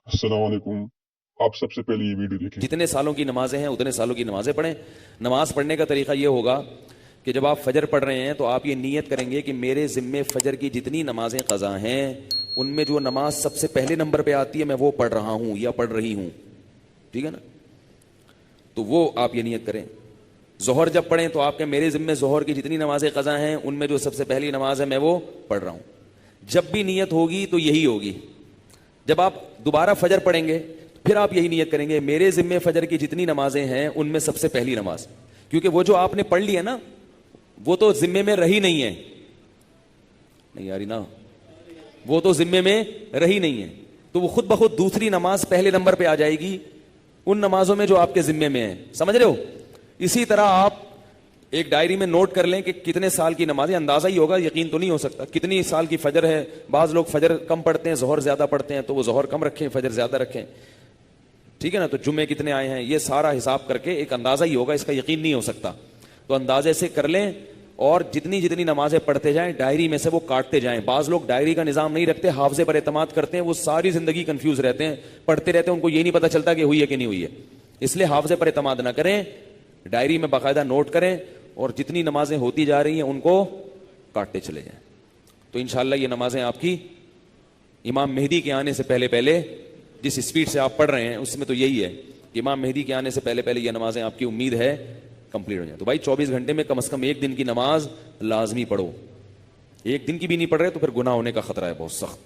अस्सलाम वालेकुम। आप सबसे पहले ये वीडियो देखें। जितने सालों की नमाजें हैं उतने सालों की नमाजें पढ़ें। नमाज पढ़ने का तरीका ये होगा कि जब आप फजर पढ़ रहे हैं तो आप ये नीयत करेंगे कि मेरे ज़िम्मे फजर की जितनी नमाजें क़ज़ा हैं उनमें जो नमाज सबसे पहले नंबर पे आती है मैं वो पढ़ रहा हूँ या पढ़ रही हूँ, ठीक है ना। तो वो आप ये नीयत करें। ज़ोहर जब पढ़ें तो आपके मेरे ज़िम्मे ज़ोहर की जितनी नमाजें क़ज़ा हैं उनमें जो सबसे पहली नमाज है मैं वो पढ़ रहा हूँ। जब भी नीयत होगी तो यही होगी। जब आप दोबारा फजर पढ़ेंगे फिर आप यही नियत करेंगे मेरे ज़िम्मे फजर की जितनी नमाजें हैं उनमें सबसे पहली नमाज, क्योंकि वो जो आपने पढ़ ली है ना वो तो ज़िम्मे में रही नहीं है, नहीं आ रही ना, वो तो ज़िम्मे में रही नहीं है, तो वो खुद ब खुद दूसरी नमाज पहले नंबर पे आ जाएगी उन नमाजों में जो आपके ज़िम्मे में है। समझ रहे हो। इसी तरह आप एक डायरी में नोट कर लें कि कितने साल की नमाज़ें, अंदाज़ा ही होगा, यकीन तो नहीं हो सकता, कितनी साल की फजर है। बाज़ लोग फजर कम पढ़ते हैं, ज़ोहर ज़्यादा पढ़ते हैं, तो वो ज़ोहर कम रखें फजर ज़्यादा रखें, ठीक है ना। तो जुम्मे कितने आए हैं ये सारा हिसाब करके एक अंदाज़ा ही होगा, इसका यकीन नहीं हो सकता। तो अंदाजे से कर लें और जितनी जितनी नमाजें पढ़ते जाएं डायरी में से वो काटते जाएं। बाज़ लोग डायरी का निज़ाम नहीं रखते, हाफ़ज़े पर एतमाद करते हैं, वो सारी ज़िंदगी कन्फ्यूज़ रहते हैं, पढ़ते रहते हैं, उनको ये नहीं पता चलता कि हुई है कि नहीं हुई है। इसलिए हाफ़ज़े पर एतमाद ना करें, डायरी में बाकायदा नोट करें और जितनी नमाजें होती जा रही हैं उनको काटते चले जाएं। तो इंशाअल्लाह ये नमाजें आपकी इमाम मेहदी के आने से पहले पहले, जिस स्पीड से आप पढ़ रहे हैं उसमें तो यही है कि इमाम मेहदी के आने से पहले पहले ये नमाजें आपकी उम्मीद है कंप्लीट हो जाए। तो भाई 24 घंटे में कम से कम एक दिन की नमाज लाजमी पढ़ो। एक दिन की भी नहीं पढ़ रहे तो फिर गुनाह होने का खतरा है बहुत सख्त।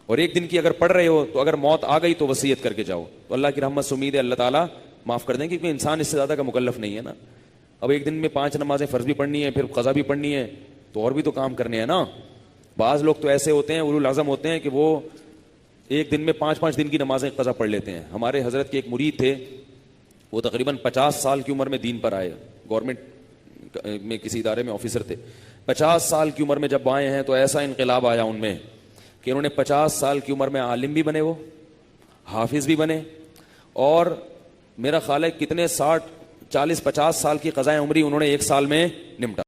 और एक दिन की अगर पढ़ रहे हो तो अगर मौत आ गई तो वसीयत करके जाओ, तो अल्लाह की रहमत से उम्मीद है अल्लाह ताला माफ़ कर देंगे, क्योंकि इंसान इससे ज़्यादा का मुकल्लफ नहीं है ना। अब एक दिन में 5 नमाजें फ़र्ज भी पढ़नी है, फिर क़ज़ा भी पढ़नी है, तो और भी तो काम करने हैं ना। बाज़ लोग तो ऐसे होते हैं, उलुल आज़म होते हैं कि वो एक दिन में 5-5 दिन की नमाजें क़ज़ा पढ़ लेते हैं। हमारे हज़रत के एक मुरीद थे, वो तकरीबन 50 साल की उम्र में दीन पर आए, गवर्नमेंट में किसी इदारे में ऑफिसर थे। 50 साल की उम्र में जब आए हैं तो ऐसा इनकलाब आया उनमें कि उन्होंने 50 साल की उम्र में आलिम भी बने, वो हाफिज़ भी बने, और मेरा ख्याल है कितने 60-40-50 साल की क़ज़ाए उम्री उन्होंने एक साल में निपटा।